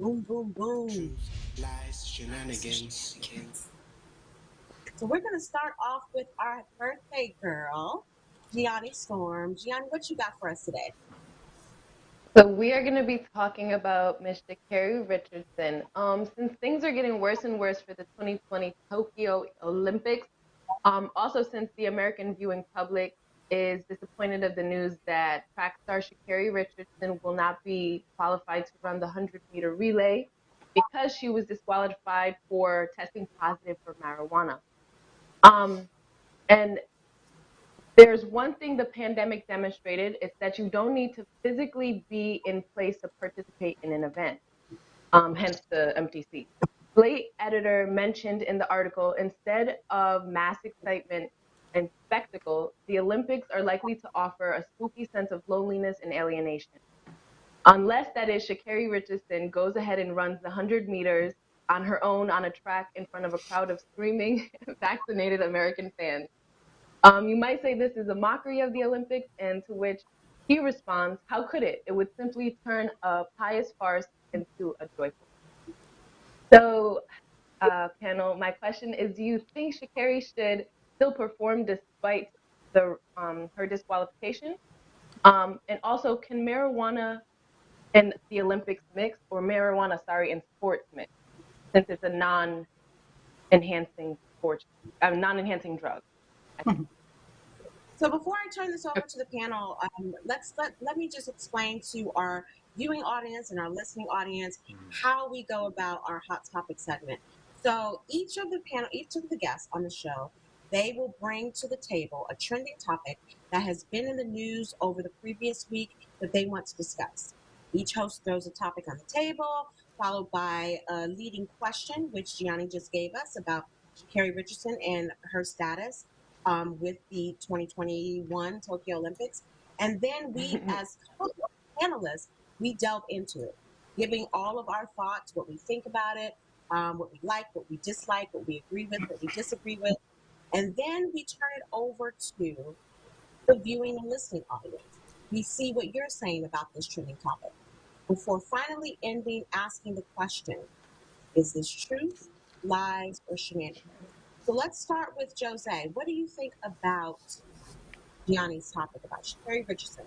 Boom, boom, boom. Truth, lies, shenanigans. So we're going to start off with our birthday girl, Gianni Storm. Gianni, what you got for us today? So we are going to be talking about Miss Sha'Carri Richardson. Since things are getting worse and worse for the 2020 Tokyo Olympics, also since the American viewing public is disappointed of the news that track star Sha'Carri Richardson will not be qualified to run the 100-meter relay because she was disqualified for testing positive for marijuana. Um, and there's one thing the pandemic demonstrated, it's that you don't need to physically be in place to participate in an event, hence the empty seat. Slate editor mentioned in the article, instead of mass excitement and spectacle, the Olympics are likely to offer a spooky sense of loneliness and alienation. Unless, that is, Sha'Carri Richardson goes ahead and runs the 100 meters on her own on a track in front of a crowd of screaming vaccinated American fans. You might say this is a mockery of the Olympics, and to which he responds, how could it? It would simply turn a pious farce into a joyful. So, panel, my question is, do you think Sha'Carri should still perform despite her disqualification? And also, can marijuana in the Olympics mix, or marijuana, sorry, in sports mix, since it's a non-enhancing sport, non-enhancing drug? So before I turn this over to the panel, let me just explain to our viewing audience and our listening audience how we go about our hot topic segment. So each of the guests on the show, they will bring to the table a trending topic that has been in the news over the previous week that they want to discuss. Each host throws a topic on the table, followed by a leading question, which Gianni just gave us about Sha'Carri Richardson and her status with the 2021 Tokyo Olympics. And then we, as panelists, we delve into it, giving all of our thoughts, what we think about it, what we like, what we dislike, what we agree with, what we disagree with. And then we turn it over to the viewing and listening audience. We see what you're saying about this trending topic before finally ending asking the question, is this truth, lies, or shenanigans? So let's start with Jose. What do you think about Gianni's topic about Sha'Carri Richardson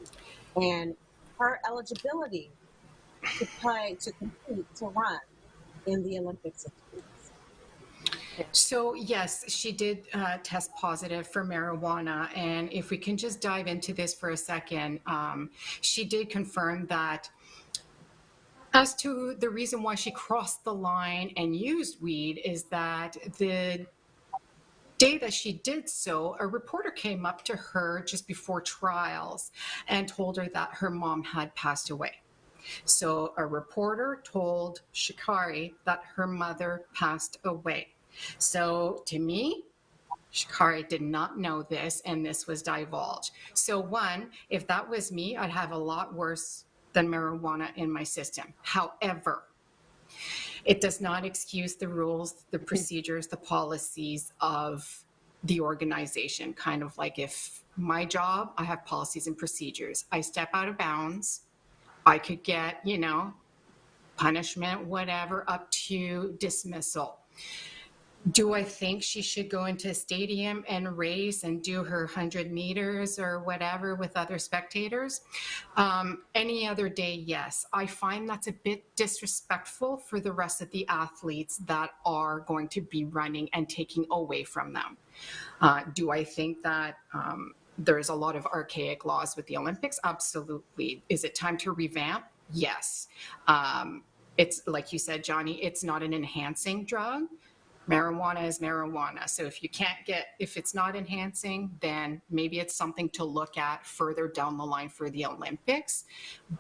and her eligibility to compete, to run in the Olympics of Schools? So yes, she did test positive for marijuana. And if we can just dive into this for a second, she did confirm that as to the reason why she crossed the line and used weed is that the day that she did so, a reporter came up to her just before trials and told her that her mom had passed away. So a reporter told Sha'Carri that her mother passed away. So to me, Sha'Carri did not know this, and this was divulged. So one, if that was me, I'd have a lot worse than marijuana in my system. However, it does not excuse the rules, the procedures, the policies of the organization. Kind of like if my job, I have policies and procedures. I step out of bounds, I could get, punishment, whatever, up to dismissal. Do I think she should go into a stadium and race and do her 100 meters or whatever with other spectators? Any other day, yes. I find that's a bit disrespectful for the rest of the athletes that are going to be running and taking away from them. Do I think that there's a lot of archaic laws with the Olympics? Absolutely. Is it time to revamp? Yes. It's like you said, Johnny, it's not an enhancing drug. Marijuana is marijuana. So if it's not enhancing, then maybe it's something to look at further down the line for the Olympics.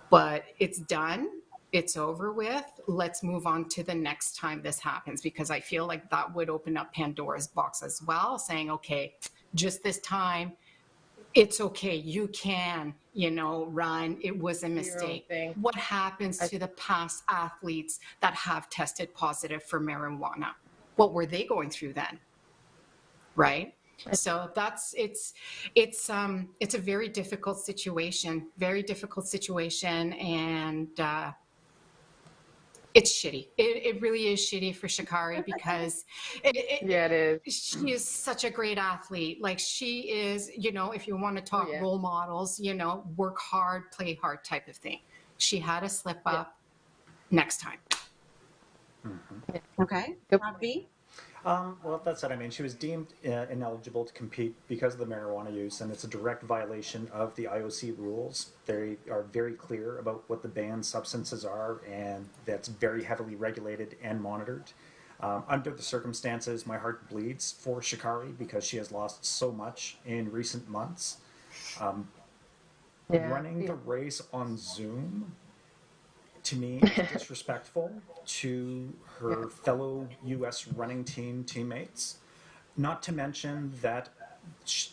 But it's done. It's over with. Let's move on to the next time this happens, because I feel like that would open up Pandora's box as well, saying, okay, just this time, it's okay. You can, run. It was a mistake. What happens to the past athletes that have tested positive for marijuana? What were they going through then? Right? So it's a very difficult situation, and It's shitty. It really is shitty for Sha'Carri because Yeah, it is. she is such a great athlete. Like she is, you know, if you want to talk Yeah. role models, you know, work hard, play hard type of thing. She had a slip Yeah. up. Next time. Okay, Good Rob point. B. Well, that's it. I mean, she was deemed ineligible to compete because of the marijuana use, and it's a direct violation of the IOC rules. They are very clear about what the banned substances are, and that's very heavily regulated and monitored. Under the circumstances, my heart bleeds for Sha'Carri because she has lost so much in recent months. Yeah. Running the Yeah. race on Zoom to me is disrespectful to Yeah. her fellow U.S. running team teammates. Not to mention that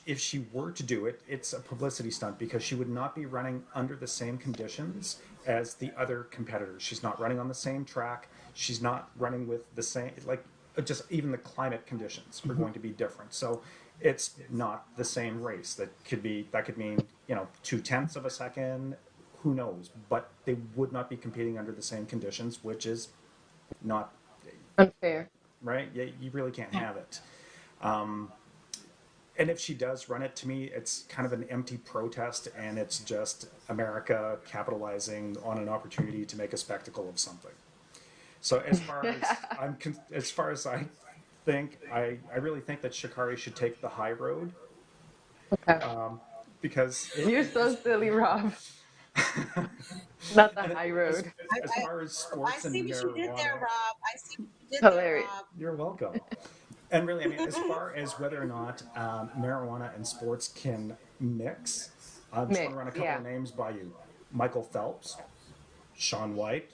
if she were to do it, it's a publicity stunt because she would not be running under the same conditions as the other competitors. She's not running on the same track. She's not running with the same, like, just even the climate conditions are going to be different. So it's not the same race. That could mean, 2/10 of a second, who knows? But they would not be competing under the same conditions, which is not Unfair. right. You really can't have it. And if she does run it, to me, it's kind of an empty protest, and it's just America capitalizing on an opportunity to make a spectacle of something. So as far as I think, I really think that Sha'Carri should take the high road Okay. because You're so silly, Rob. Not the and high as, road. as far as I sports see and what you did there, marijuana, Rob. I see what you did there, Hilarious. Rob. you're welcome. And really, I mean, as far as whether or not marijuana and sports can mix, I'm just going Mix. to run a couple Yeah. of names by you: Michael Phelps, Shaun White,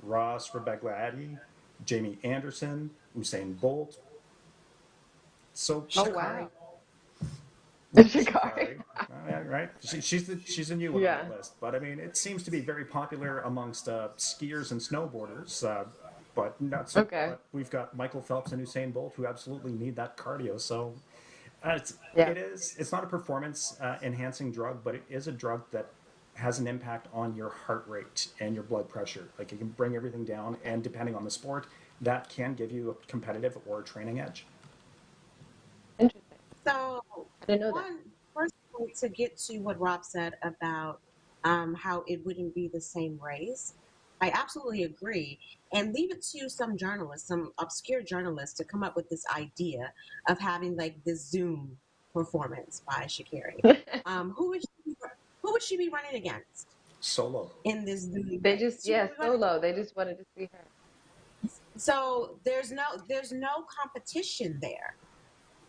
Ross Rebegladi, Jamie Anderson, Usain Bolt. So Oh Sha'Carri. wow. Sha'Carri. Sha'Carri, right? She's a new one on Yeah. that list, but I mean, it seems to be very popular amongst skiers and snowboarders. But not so. Okay. But we've got Michael Phelps and Usain Bolt who absolutely need that cardio. So Yeah. it's not a performance enhancing drug, but it is a drug that has an impact on your heart rate and your blood pressure. Like it can bring everything down, and depending on the sport, that can give you a competitive or a training edge. Interesting. So, I didn't know that. one first point to get to what Rob said about how it wouldn't be the same race. I absolutely agree. And leave it to some journalists, some obscure journalists, to come up with this idea of having like this Zoom performance by Sha'Carri. Um, who would she be, who would she be running against Solo. in this Zoom They just, race? She would yeah, be running. solo. They just wanted to see her. So there's no competition there.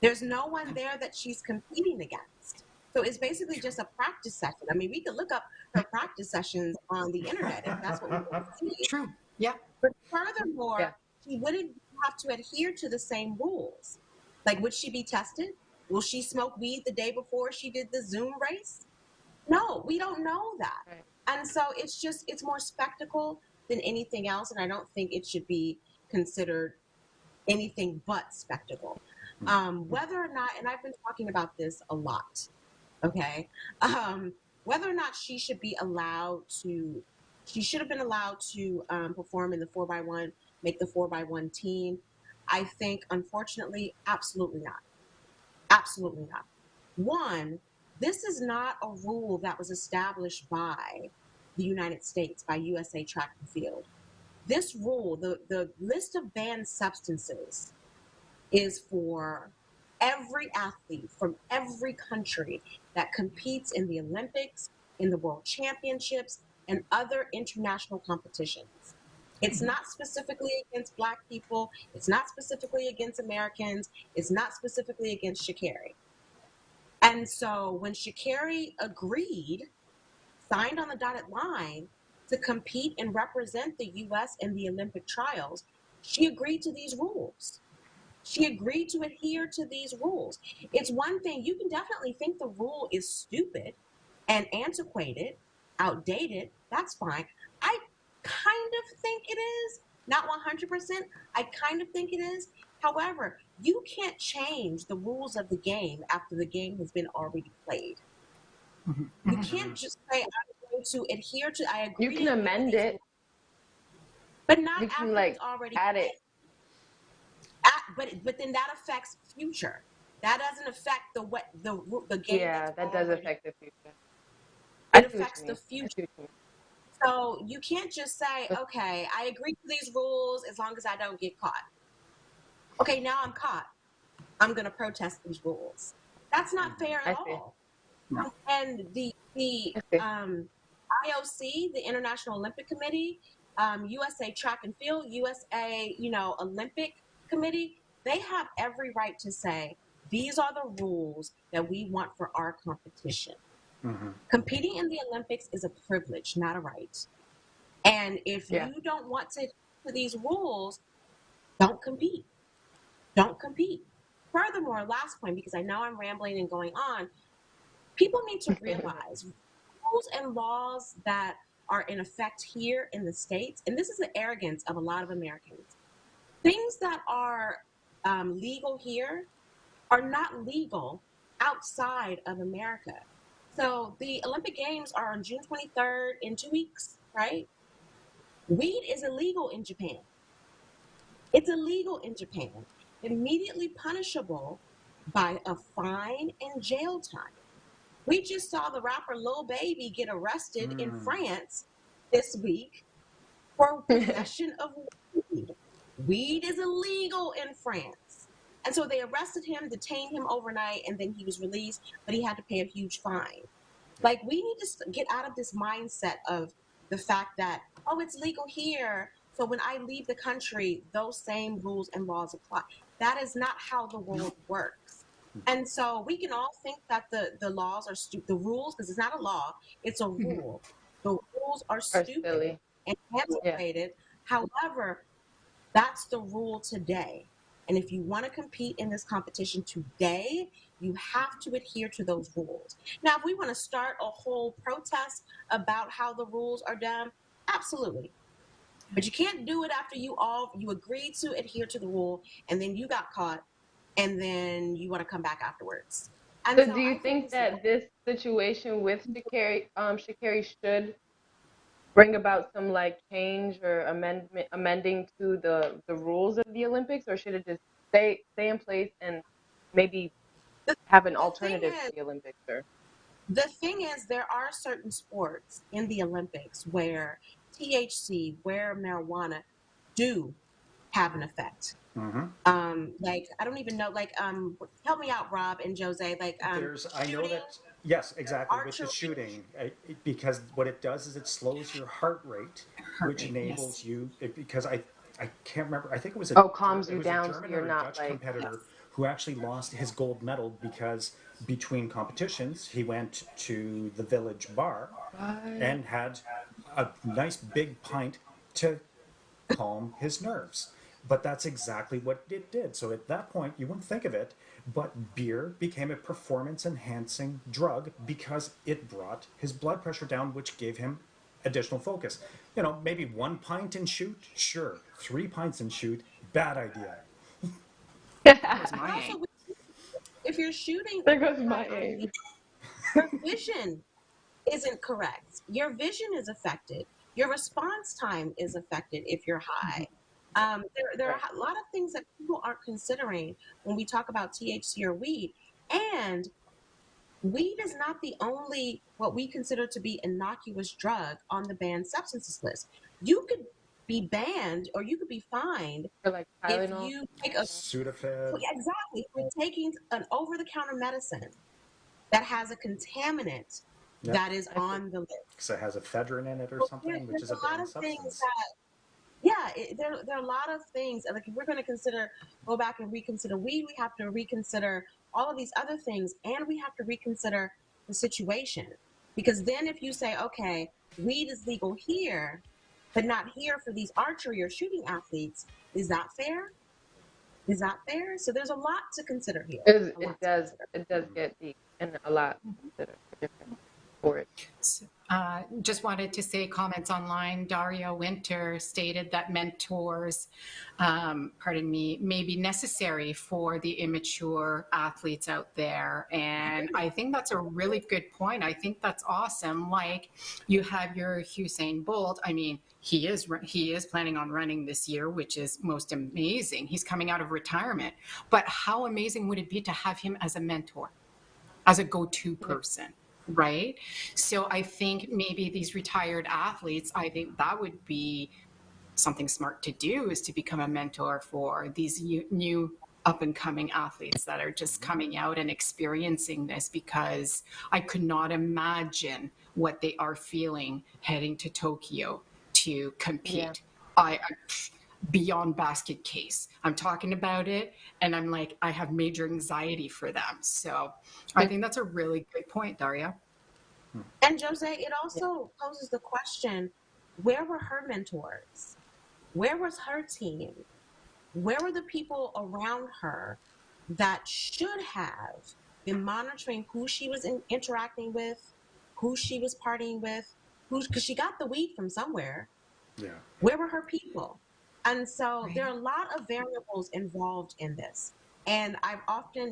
There's no one there that she's competing against. So it's basically just a practice session. I mean, we could look up her practice sessions on the internet if that's what we want to see. True. Yeah. But Yeah. furthermore, she wouldn't have to adhere to the same rules. Like, would she be tested? Will she smoke weed the day before she did the Zoom race? No, we don't know that. Right. And so it's more spectacle than anything else. And I don't think it should be considered anything but spectacle. Whether or not, and I've been talking about this a lot, okay, whether or not she should have been allowed to perform in the 4x1, make the 4x1 team. I think, unfortunately, absolutely not. Absolutely not. One, this is not a rule that was established by the United States, by USA Track and Field. This rule, the list of banned substances, is for every athlete from every country that competes in the Olympics, in the World Championships, and other international competitions. It's not specifically against Black people. It's not specifically against Americans. It's not specifically against Sha'Carri. And so when Sha'Carri agreed, signed on the dotted line to compete and represent the US in the Olympic trials, she agreed to these rules. She agreed to adhere to these rules. It's one thing, you can definitely think the rule is stupid and antiquated, outdated. That's fine. I kind of think it is, not 100%. I kind of think it is. However, you can't change the rules of the game after the game has been already played. You can't just say, I'm going to adhere to, I You agree can to adhere to amend these it. rules. but not You can after it's like already add it. but then that affects future. That doesn't affect the game Yeah, that's that does already. affect the future. It I see what you affects the mean. I future. see what you So you can't just say, mean. okay, I agree to these rules as long as I don't get caught. Okay, now I'm caught. I'm going to protest these rules. That's not fair at I see. all. No. And the I see. IOC, the International Olympic Committee, USA Track and Field, USA, Olympic Committee, they have every right to say these are the rules that we want for our competition. Mm-hmm. Competing in the Olympics is a privilege, not a right. And if Yeah. you don't want to these rules, don't compete. Don't compete. Furthermore, last point, because I know I'm rambling and going on, people need to realize rules and laws that are in effect here in the States, and this is the arrogance of a lot of Americans. Things that are legal here are not legal outside of America. So the Olympic Games are on June 23rd in 2 weeks, right? Weed is illegal in Japan. It's illegal in Japan, immediately punishable by a fine and jail time. We just saw the rapper Lil Baby get arrested in France this week for possession of weed. Weed is illegal in France. And so they arrested him, detained him overnight, and then he was released, but he had to pay a huge fine. Like, we need to get out of this mindset of the fact that, oh, it's legal here. So when I leave the country, those same rules and laws apply. That is not how the world works. And so we can all think that the laws are stupid, the rules, because it's not a law, it's a rule. The rules are Or stupid silly. and Yeah. antiquated. However, that's the rule today. And if you want to compete in this competition today, you have to adhere to those rules. Now, if we want to start a whole protest about how the rules are done, absolutely. But you can't do it after you agreed to adhere to the rule and then you got caught and then you want to come back afterwards. And So so do you I think think this is that this situation with Sha'Carri should bring about some like change or amending to the rules of the Olympics, or should it just stay in place and maybe the, have an the thing alternative to is the Olympics? Or the thing is there are certain sports in the Olympics where THC, where marijuana do have an effect. Mm-hmm. Like I don't even know, like help me out, Rob and Jose, like I know shooting, that, yes, exactly, with the archery, shooting, because what it does is it slows your heart rate, Heart which rate, yes. enables you, because I can't remember, I think it was oh, calms you it was a down so German you're or a not Dutch like competitor Yes. who actually lost his gold medal because between competitions he went to the village bar what? and had a nice big pint to calm his nerves. But that's exactly what it did. So at that point, you wouldn't think of it, but beer became a performance enhancing drug because it brought his blood pressure down, which gave him additional focus. Maybe 1 pint and shoot, sure. 3 pints and shoot, bad idea. That was but my also aim. if you're shooting There really goes my high on aim. weed, your vision isn't correct. Your vision is affected. Your response time is affected if you're high. There are Right. a lot of things that people aren't considering when we talk about THC or weed. And weed is not the only what we consider to be innocuous drug on the banned substances list. You could be banned or you could be fined For like if Tylenol. you take a Sudafed. exactly if you're taking an over-the-counter medicine that has a contaminant Yep. that is I see. on the list. Because it has ephedrine in it or So something, which there's is a a lot banned of things substance. that, yeah, there are a lot of things. Like if we're going to go back and reconsider weed, we have to reconsider all of these other things, and we have to reconsider the situation. Because then if you say, okay, weed is legal here, but not here for these archery or shooting athletes, is that fair? Is that fair? So there's a lot to consider here. A lot It to does consider. it does get deep and a lot to consider for different sports. Just wanted to say comments online. Daria Winter stated that mentors, may be necessary for the immature athletes out there. And I think that's a really good point. I think that's awesome. Like you have your Usain Bolt. I mean, he is planning on running this year, which is most amazing. He's coming out of retirement. But how amazing would it be to have him as a mentor, as a go-to person? Right. So I think maybe these retired athletes, I think that would be something smart to do, is to become a mentor for these new up and coming athletes that are just coming out and experiencing this, because I could not imagine what they are feeling heading to Tokyo to compete. Yeah. I beyond basket case. I'm talking about it and I'm like, I have major anxiety for them. So I think that's a really good point, Daria. And Jose, it also poses the question, where were her mentors? Where was her team? Where were the people around her that should have been monitoring who she was interacting with, who she was partying with, because she got the weed from somewhere. Yeah. Where were her people? And so there are a lot of variables involved in this. And I've often,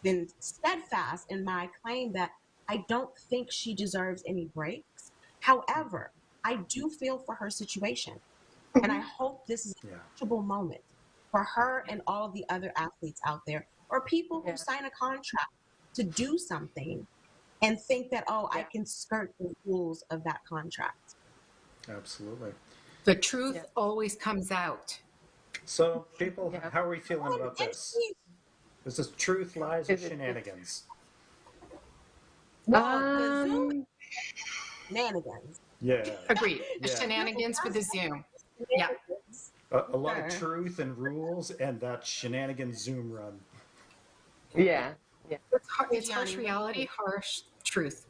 been steadfast in my claim that I don't think she deserves any breaks. However, I do feel for her situation. And I hope this is a teachable moment for her and all of the other athletes out there, or people who sign a contract to do something and think that, I can skirt the rules of that contract. Absolutely. The truth always comes out. So, people, how are we feeling about this? Is this truth, lies, or shenanigans? Well, the Zoom shenanigans. Yeah. Agreed. The shenanigans with the Zoom. Yeah. A lot of truth and rules, and that shenanigan Zoom run. Yeah. It's harsh reality, harsh truth.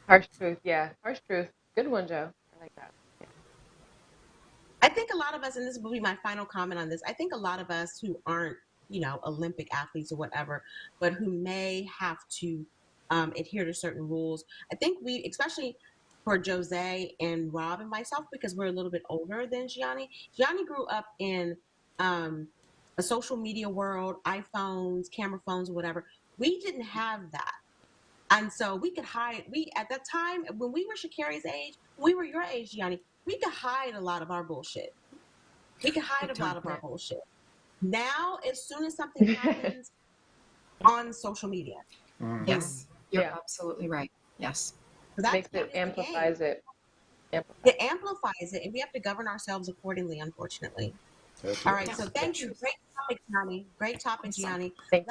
Harsh truth. Yeah. Harsh truth. Good one, Joe. I like that. I think a lot of us, and this will be my final comment on this, I think a lot of us who aren't, Olympic athletes or whatever, but who may have to adhere to certain rules, I think we, especially for Jose and Rob and myself, because we're a little bit older than Gianni. Gianni grew up in a social media world, iPhones, camera phones, or whatever. We didn't have that. And so we could hide. At that time, when we were Sha'Carri's age, we were your age, Gianni, we could hide a lot of our bullshit. We could hide a lot of our bullshit. Now, as soon as something happens on social media. Yes, you're absolutely right. Yes. Makes it, amplifies it. It amplifies it, and we have to govern ourselves accordingly, unfortunately. All right, so thank you. Great topic, Gianni. Great topic, Gianni. Thank